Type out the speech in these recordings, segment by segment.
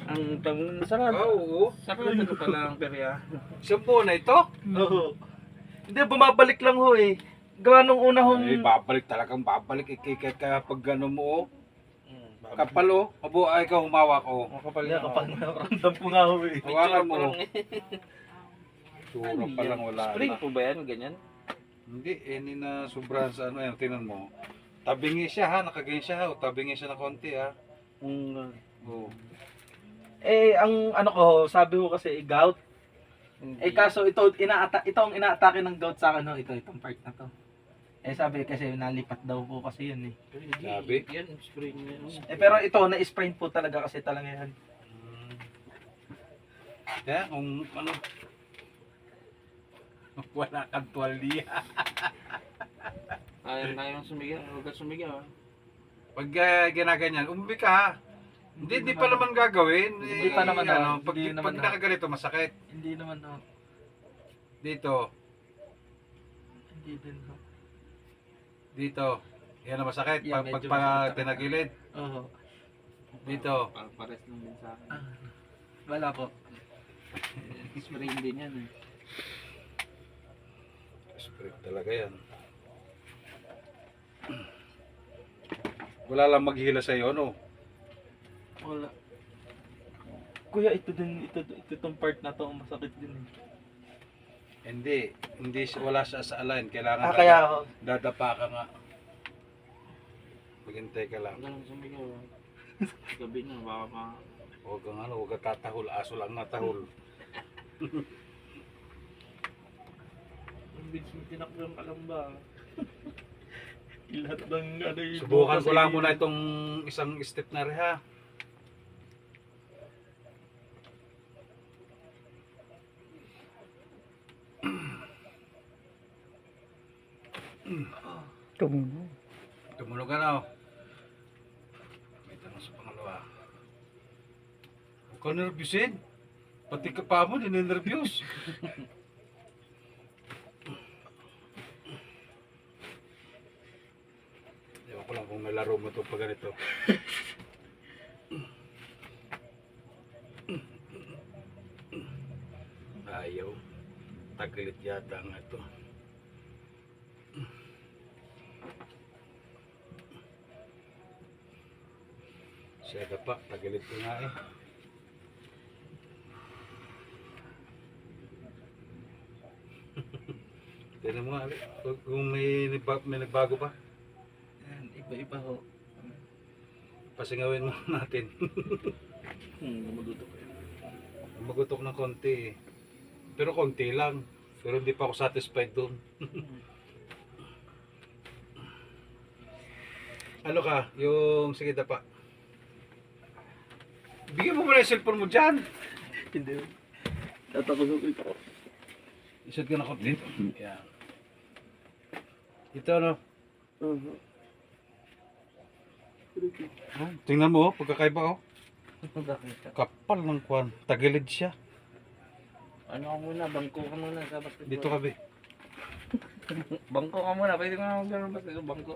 Ang tawag sarado. Oo. Sarado na pala ang perya. Isang buwan na ito? Oo. Hindi, bumabalik lang ho eh. Gawa nung una hong... Ay, babalik talagang babalik. Kaya pag gano'n mo, kapal o. Abo, ay ikaw humawak o. Makapal Hindi, na. kapag naramdam ko nga ho eh. Hawakan mo. Picture Sura pa lang wala Spring na. po ba yan? Ganyan? Hindi, ni na sobrang sa ano yan. Tingnan mo. Tabingi siya ha, nakaganyan siya ha. O, tabingi siya na konti ha. Oo. Eh, ang ano ko, sabi ko kasi gout. Eh kaso ito ang inaatake ng gout sa akin, no? Itong part na to. Eh sabi kasi nalipat daw po kasi yun eh. Sabi? Yan, spring yan. Eh pero ito na-sprain po talaga kasi talaga yan. Kaya kung ano. Wala kang tuwalya. Ayaw sumigaw. Huwag ka sumigaw. Pag ginaganyan, umuwi ka ha. Hindi pa naman gagawin. Hindi pa naman, ano, pag, hindi naman, pag nakaganito, masakit. Hindi naman ho. Dito, Hindi din ho. dito. Yan ang masakit. Yan, Pag medyo masakit. tinagilid. Oo. Dito. Pares lang din sa akin. Wala po. Spring din yan eh. Spread talaga yan. Wala lang maghihila sa'yo, no? Wala. Kuya, ito tong part na to, masakit din eh. Hindi wala siya sa align. Kailangan Kaya ho. dadapa ka nga. Maghintay ka lang. Huwag ka lang sumigaw. Gabi na, baka pa. Huwag kang ano, huwag ka tatahol. Aso lang natahol. Ang bilis mo tinaklang kalamba. Lahat ng ano yung... Subukan ko lang muna itong isang step na rin ha. Tumunog ka na oh. May tanong sa pangalawa. Huwag ka nervyusin. Pati ka pa mo, ninenervyos. Ewan ko lang kung may laro mo ito pag ganito. Ayaw. Tagilit yata ang ito. Siya pa, tagilit ko nga eh. Tignan mo nga, kung may nagbago pa, Yan, iba-iba ho. pasingawin mo natin. Magutok ko yun. Magutok ng konti eh. Pero konti lang. Pero hindi pa ako satisfied doon. Ano ka? Yung sige dapa. Bigyan mo muna yung cellphone mo dyan. Hindi. Tatakot ko. Isot ka na konti. Yan. Ito ano? Tingnan mo oh, pagkakaiba oh. Bakit? Kapal ng kwan. Tagilid siya. Ano ka muna, bangko ka muna sa basketball. Dito ka be. Bangko ka muna, pwede ko na maglaro basketball, bangko.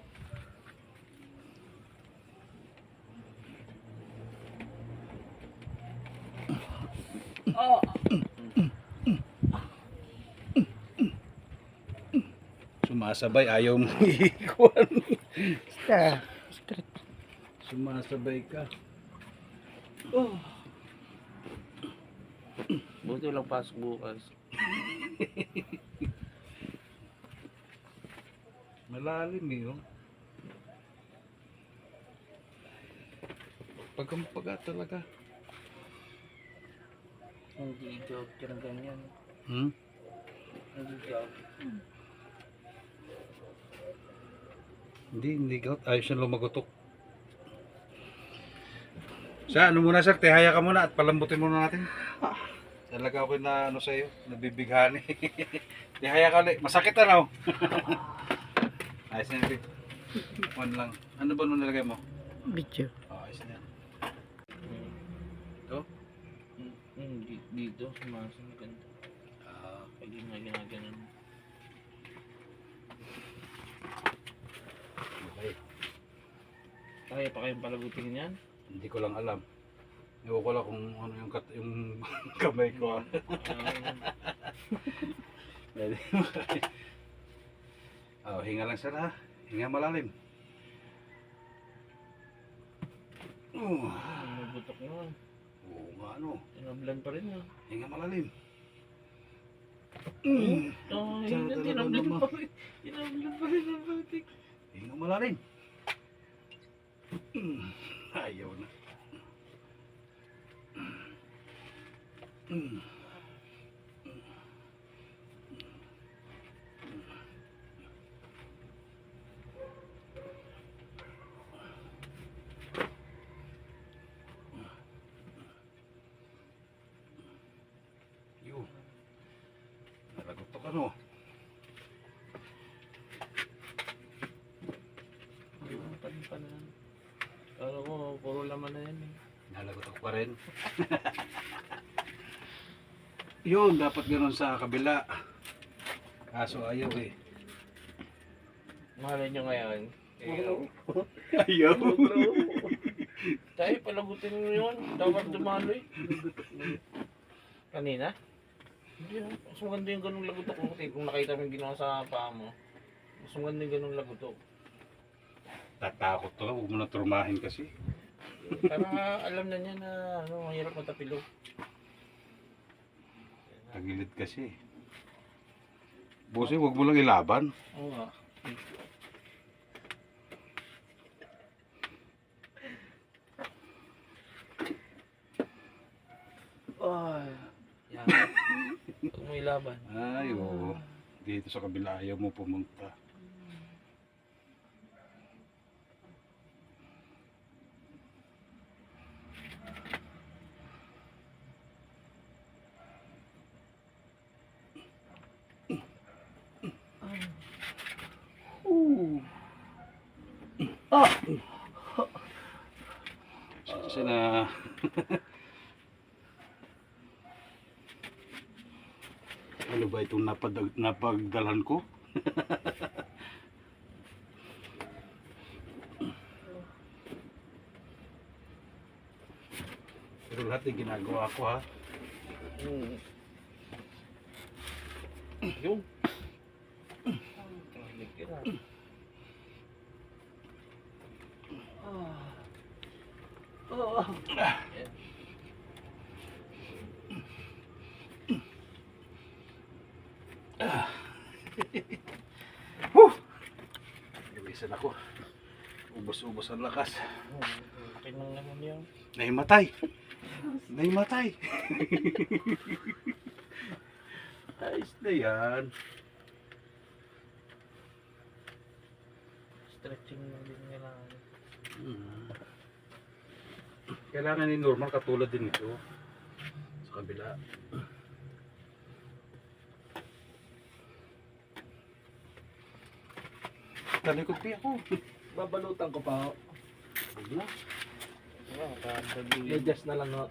Oh! Sumasabay, ayaw mo ikwan. Basta. Sumasabay ka. Oh. Buti walang pasok bukas. Malalim eh oh. Pagkampaga talaga. Hindi job ka ng ganyan. Hindi job. Hindi gout. Ayos yung lumagutok. Sa ano muna sir, tihaya ka muna at palambutin muna natin. Talaga ako na ano sa'yo, nabibighani. Tihaya ka ulit. Masakit na oh. Ayos na yun. One lang. Ano ba nung nilagay mo? Video. Oh, ayos na yan. Ito? Dito, sumasang ganito. Pag yung mga ginaganon. Okay. Kaya pa kayong palagutin yan? Hindi ko lang alam. Ewan ko lang kung ano yung kamay ko. Pwede mo. Oh, hinga lang sir ha. Hinga malalim. Nabutok naman. Oo nga ano. Tinablan pa rin ah. Hinga malalim. Tinablan pa rin. Tinablan pa rin ang batik. Hinga malalim. Ayaw na. Yun. Nalagot to ka no. Pa na. Kala ko, puro laman na yan eh. Nalagot ako pa rin. Yun, dapat ganoon sa kabila. Kaso ayaw eh. Mahalin nyo ngayon. Ayaw. Tayo, palagutin mo yun. Dapat dumaloy. Kanina? Hindi ah. Mas maganda yung ganung lagutok mo. Kung nakita mo yung ginawa sa paa mo. Mas maganda yung ganung lagutok. Tatakot to, huwag mo na trumahin kasi. Para alam na niya na ano, mahirap matapilok. Tagilid kasi. Bossy, huwag mo lang ilaban. Oo nga. Ay. Yan. Huwag mo ilaban. Ay, oo. Dito sa kabila ayaw mo pumunta. Kasi na ano ba itong napagdalhan ko? Pero lahat yung ginagawa ko ha. Yung. Nagkira. Ibisan ako. Ubos-ubos ang lakas. Laki ng naman yun. Naimatay. Naimatay. Ayos na yan. Stretching na din nila. Kailangan ni normal katulad din ito. Sa kabila. Talikod pa ako. Babalutan ko pa ako. Huwag na. I-adjust na lang ako.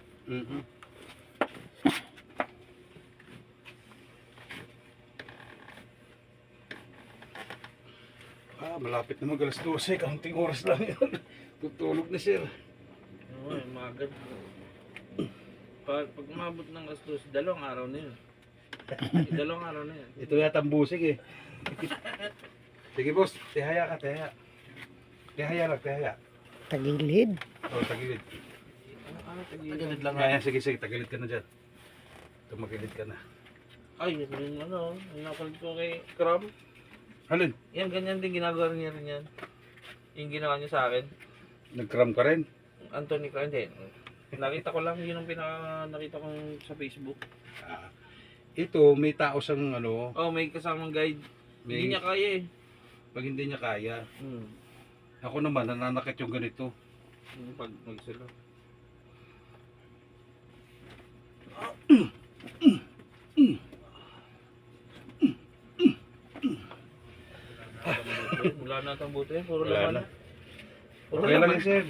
Malapit na mag alas 12. Kaunting oras lang yun. Tutulog na sir. Oo, magad. Pag umabot ng alas 12, dalawang araw na yun. Dalawang araw na yun. Ito yata ang busig eh. Sige boss, tihaya ka, tihaya. Tihaya lang, tihaya. Tagilid. O, tagilid. Ano, Tagilid lang Kaya, sige, tagilid ka na dyan. Tumagilid ka na. Ay, yun yung ano, yung napalit ko kay Cram. Halin, Yan, ganyan din ginagawa niya rin yan. Yung ginawa niya sa akin. nag-cram ka rin. Anthony Cram din. Nakita ko lang, yun ang nakita ko sa Facebook. Ito, may tao siyang ano, Oh, may kasamang guide. may, Hindi niya kaya eh. pag hindi niya kaya. Hmm. Ako naman, nananakit yung ganito. Pag magsalo. Wala na itong buto yan. Puro Wala laman na. na. Puro Okay lang laman. yun, sir.